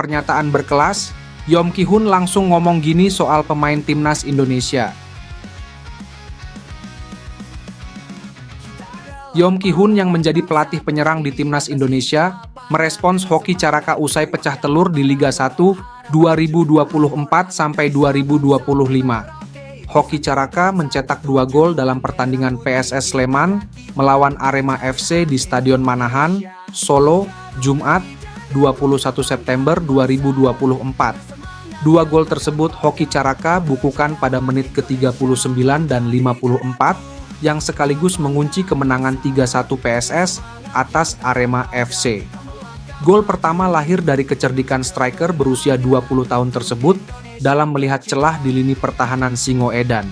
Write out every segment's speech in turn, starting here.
pernyataan berkelas, Yeom Ki-hun langsung ngomong gini soal pemain timnas Indonesia. Yeom Ki-hun yang menjadi pelatih penyerang di timnas Indonesia merespons Hoki Caraka usai pecah telur di Liga 1 2024 sampai 2025. Hoki Caraka mencetak 2 gol dalam pertandingan PSS Sleman melawan Arema FC di Stadion Manahan, Solo, Jumat, 21 September 2024. 2 gol tersebut Hoki Caraka bukukan pada menit ke-39 dan 54 yang sekaligus mengunci kemenangan 3-1 PSS atas Arema FC. Gol pertama lahir dari kecerdikan striker berusia 20 tahun tersebut dalam melihat celah di lini pertahanan Singoedan.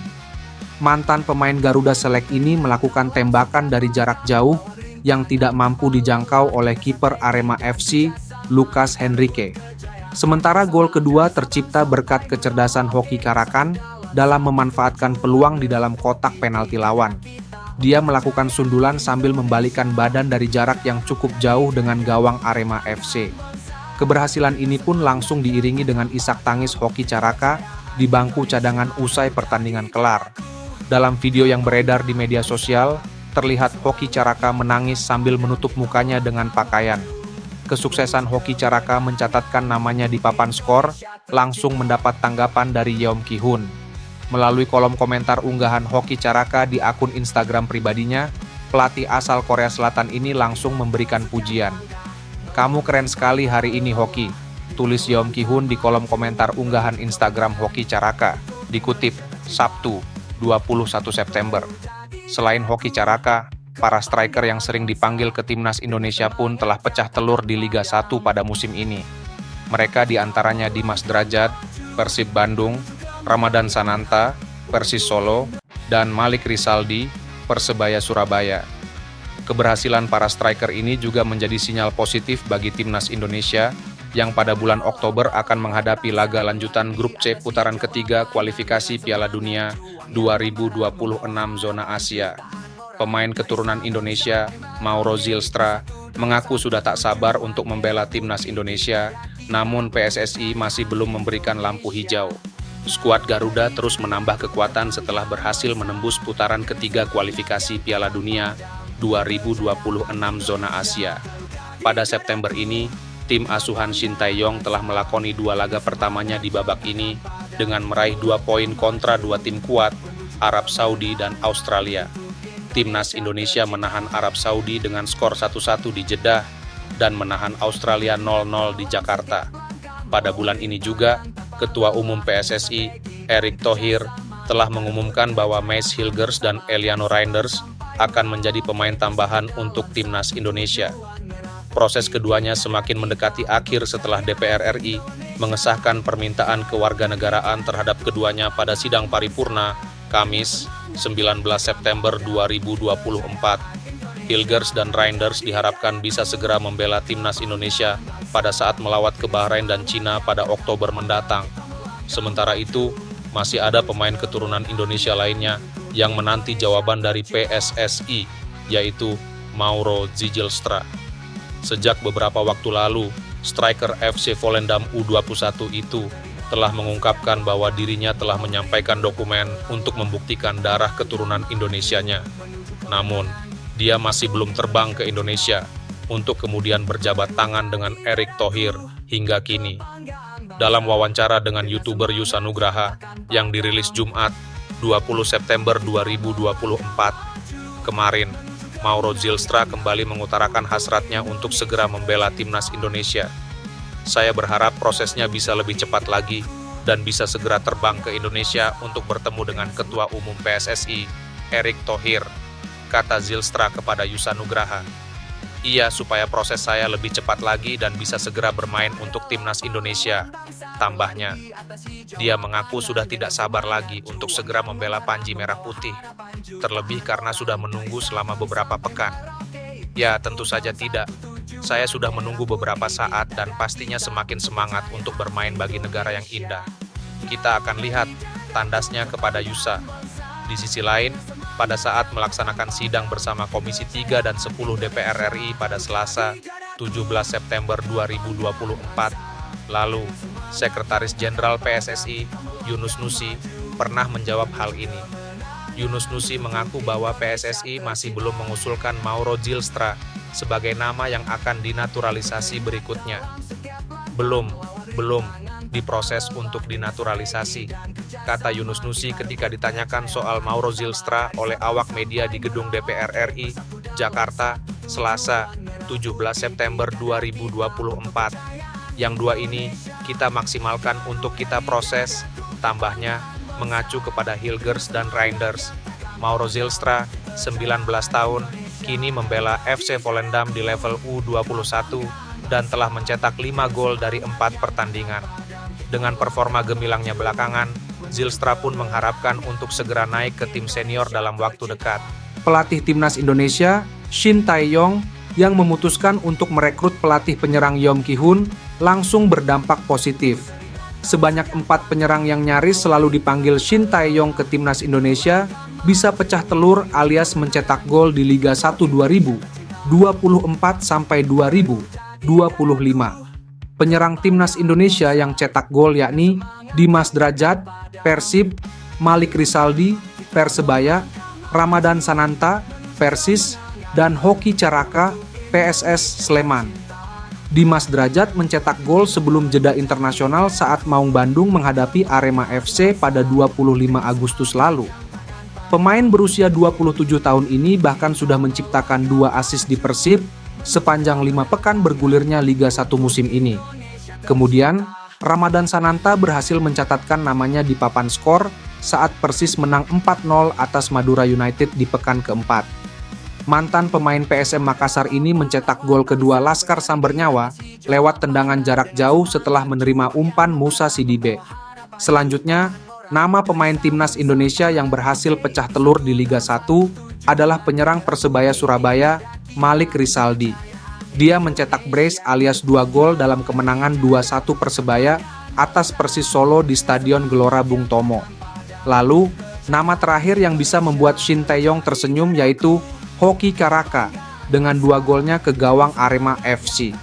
Mantan pemain Garuda Select ini melakukan tembakan dari jarak jauh yang tidak mampu dijangkau oleh kiper Arema FC, Lucas Henrique. Sementara gol kedua tercipta berkat kecerdasan Hoki Caraka dalam memanfaatkan peluang di dalam kotak penalti lawan. Dia melakukan sundulan sambil membalikan badan dari jarak yang cukup jauh dengan gawang Arema FC. Keberhasilan ini pun langsung diiringi dengan isak tangis Hoki Caraka di bangku cadangan usai pertandingan kelar. Dalam video yang beredar di media sosial, terlihat Hoki Caraka menangis sambil menutup mukanya dengan pakaian. Kesuksesan Hoki Caraka mencatatkan namanya di papan skor, langsung mendapat tanggapan dari Yeom Ki-hun. Melalui kolom komentar unggahan Hoki Caraka di akun Instagram pribadinya, pelatih asal Korea Selatan ini langsung memberikan pujian. "Kamu keren sekali hari ini Hoki," tulis Yeom Ki-hun di kolom komentar unggahan Instagram Hoki Caraka, dikutip Sabtu, 21 September. Selain Hoki Caraka, para striker yang sering dipanggil ke timnas Indonesia pun telah pecah telur di Liga 1 pada musim ini. Mereka diantaranya Dimas Drajat, Persib Bandung, Ramadan Sananta, Persis Solo, dan Malik Rizaldi, Persebaya Surabaya. Keberhasilan para striker ini juga menjadi sinyal positif bagi timnas Indonesia yang pada bulan Oktober akan menghadapi laga lanjutan grup C putaran ketiga kualifikasi Piala Dunia 2026 zona Asia. Pemain keturunan Indonesia, Mauro Zylstra, mengaku sudah tak sabar untuk membela timnas Indonesia, namun PSSI masih belum memberikan lampu hijau. Skuad Garuda terus menambah kekuatan setelah berhasil menembus putaran ketiga kualifikasi Piala Dunia 2026 zona Asia. Pada September ini, tim asuhan Shin Tae-yong telah melakoni 2 laga pertamanya di babak ini dengan meraih 2 poin kontra 2 tim kuat, Arab Saudi dan Australia. Timnas Indonesia menahan Arab Saudi dengan skor 1-1 di Jeddah dan menahan Australia 0-0 di Jakarta. Pada bulan ini juga, Ketua Umum PSSI, Erick Thohir, telah mengumumkan bahwa Maes Hilgers dan Eliano Reinders akan menjadi pemain tambahan untuk timnas Indonesia. Proses keduanya semakin mendekati akhir setelah DPR RI mengesahkan permintaan kewarganegaraan terhadap keduanya pada sidang paripurna, Kamis, 19 September 2024. Hilgers dan Reinders diharapkan bisa segera membela timnas Indonesia pada saat melawat ke Bahrain dan Cina pada Oktober mendatang. Sementara itu, masih ada pemain keturunan Indonesia lainnya yang menanti jawaban dari PSSI, yaitu Mauro Zylstra. Sejak beberapa waktu lalu, striker FC Volendam U21 itu telah mengungkapkan bahwa dirinya telah menyampaikan dokumen untuk membuktikan darah keturunan Indonesianya. Namun, dia masih belum terbang ke Indonesia untuk kemudian berjabat tangan dengan Erick Thohir hingga kini. Dalam wawancara dengan YouTuber Yusa Nugraha yang dirilis Jumat, 20 September 2024, kemarin, Mauro Zylstra kembali mengutarakan hasratnya untuk segera membela timnas Indonesia. "Saya berharap prosesnya bisa lebih cepat lagi dan bisa segera terbang ke Indonesia untuk bertemu dengan Ketua Umum PSSI, Erick Thohir," kata Zylstra kepada Yusa Nugraha. "Iya, supaya proses saya lebih cepat lagi dan bisa segera bermain untuk timnas Indonesia," tambahnya. Dia mengaku sudah tidak sabar lagi untuk segera membela Panji Merah Putih, terlebih karena sudah menunggu selama beberapa pekan. "Ya, tentu saja tidak. Saya sudah menunggu beberapa saat dan pastinya semakin semangat untuk bermain bagi negara yang indah. Kita akan lihat," tandasnya kepada Yusa. Di sisi lain, pada saat melaksanakan sidang bersama Komisi 3 dan 10 DPR RI pada Selasa, 17 September 2024, Lalu, Sekretaris Jenderal PSSI, Yunus Nusi, pernah menjawab hal ini. Yunus Nusi mengaku bahwa PSSI masih belum mengusulkan Mauro Zylstra sebagai nama yang akan dinaturalisasi berikutnya. Belum diproses untuk dinaturalisasi, kata Yunus Nusi ketika ditanyakan soal Mauro Zylstra oleh awak media di Gedung DPR RI, Jakarta, Selasa, 17 September 2024. Yang dua ini kita maksimalkan untuk kita proses, tambahnya, mengacu kepada Hilgers dan Reinders. Mauro Zylstra, 19 tahun, kini membela FC Volendam di level U21 dan telah mencetak 5 gol dari 4 pertandingan. Dengan performa gemilangnya belakangan, Zylstra pun mengharapkan untuk segera naik ke tim senior dalam waktu dekat. Pelatih Timnas Indonesia, Shin Tae-yong, yang memutuskan untuk merekrut pelatih penyerang Yeom Ki-hun, langsung berdampak positif. Sebanyak 4 penyerang yang nyaris selalu dipanggil Shin Tae-yong ke Timnas Indonesia bisa pecah telur alias mencetak gol di Liga 1 2024 sampai 2025. Penyerang Timnas Indonesia yang cetak gol yakni Dimas Drajat, Persib, Malik Rizaldi, Persebaya, Ramadan Sananta, Persis, dan Hoki Caraka, PSS Sleman. Dimas Drajat mencetak gol sebelum jeda internasional saat Maung Bandung menghadapi Arema FC pada 25 Agustus lalu. Pemain berusia 27 tahun ini bahkan sudah menciptakan 2 assist di Persib sepanjang 5 pekan bergulirnya Liga 1 musim ini. Kemudian, Ramadan Sananta berhasil mencatatkan namanya di papan skor saat Persis menang 4-0 atas Madura United di pekan keempat. Mantan pemain PSM Makassar ini mencetak gol kedua Laskar Sambernyawa lewat tendangan jarak jauh setelah menerima umpan Musa Sidibe. Selanjutnya, nama pemain Timnas Indonesia yang berhasil pecah telur di Liga 1 adalah penyerang Persebaya Surabaya, Malik Rizaldi. Dia mencetak brace alias 2 gol dalam kemenangan 2-1 Persebaya atas Persis Solo di Stadion Gelora Bung Tomo. Lalu, nama terakhir yang bisa membuat Shin Tae-yong tersenyum yaitu Hoki Caraka dengan 2 golnya ke gawang Arema FC.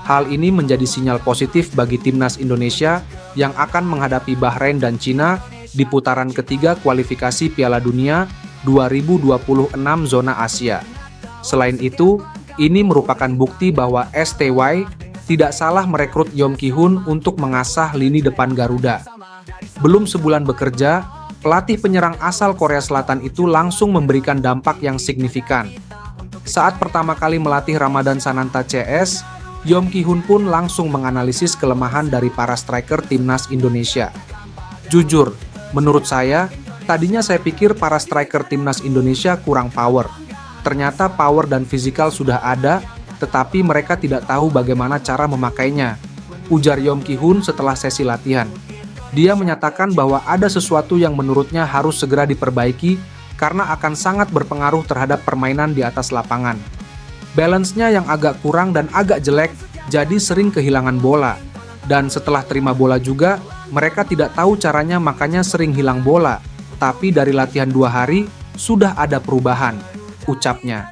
Hal ini menjadi sinyal positif bagi Timnas Indonesia yang akan menghadapi Bahrain dan Cina di putaran ketiga kualifikasi Piala Dunia 2026 zona Asia. Selain itu, ini merupakan bukti bahwa STY tidak salah merekrut Yeom Ki-hun untuk mengasah lini depan Garuda. Belum sebulan bekerja, pelatih penyerang asal Korea Selatan itu langsung memberikan dampak yang signifikan. Saat pertama kali melatih Ramadan Sananta CS, Yeom Ki-hun pun langsung menganalisis kelemahan dari para striker Timnas Indonesia. Jujur, menurut saya, tadinya saya pikir para striker Timnas Indonesia kurang power. Ternyata power dan fisikal sudah ada, tetapi mereka tidak tahu bagaimana cara memakainya, ujar Yeom Ki-hun setelah sesi latihan. Dia menyatakan bahwa ada sesuatu yang menurutnya harus segera diperbaiki karena akan sangat berpengaruh terhadap permainan di atas lapangan. Balance-nya yang agak kurang dan agak jelek, jadi sering kehilangan bola. Dan setelah terima bola juga, mereka tidak tahu caranya makanya sering hilang bola. Tapi dari latihan 2 hari, sudah ada perubahan, ucapnya.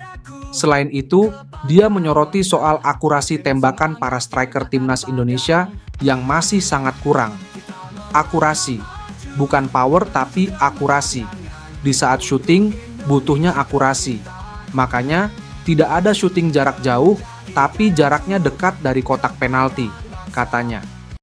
Selain itu, dia menyoroti soal akurasi tembakan para striker Timnas Indonesia yang masih sangat kurang. Akurasi, bukan power tapi akurasi. Di saat syuting, butuhnya akurasi. Makanya, tidak ada syuting jarak jauh, tapi jaraknya dekat dari kotak penalti, katanya.